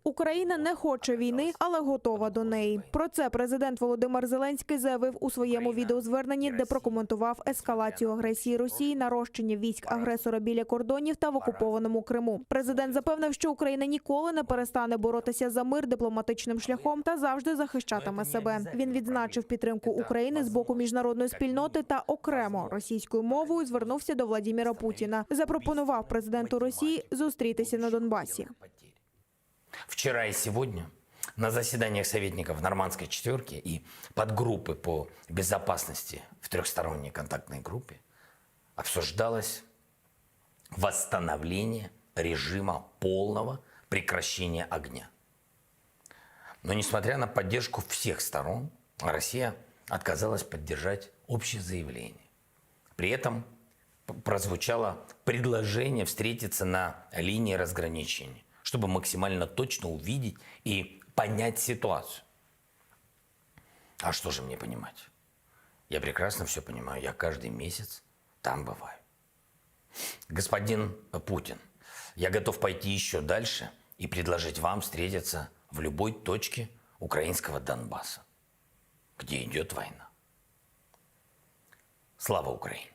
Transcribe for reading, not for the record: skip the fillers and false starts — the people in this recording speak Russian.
Україна не хоче війни, але готова до неї. Про це президент Володимир Зеленський заявив у своєму відеозверненні, де прокоментував ескалацію агресії Росії, нарощення військ агресора біля кордонів та в окупованому Криму. Президент запевнив, що Україна ніколи не перестане боротися за мир дипломатичним шляхом та завжди захищатиме себе. Він відзначив підтримку України з боку міжнародної спільноти та окремо російською мовою звернувся до Владіміра Путіна. Запропонував президенту Росії зустрітися на Донбасі. Вчера и сегодня на заседаниях советников Нормандской четверки и подгруппы по безопасности в трехсторонней контактной группе обсуждалось восстановление режима полного прекращения огня. Но несмотря на поддержку всех сторон, Россия отказалась поддержать общее заявление. При этом прозвучало предложение встретиться на линии разграничения, чтобы максимально точно увидеть и понять ситуацию. А что же мне понимать? Я прекрасно все понимаю, я каждый месяц там бываю. Господин Путин, я готов пойти еще дальше и предложить вам встретиться в любой точке украинского Донбасса, где идет война. Слава Украине!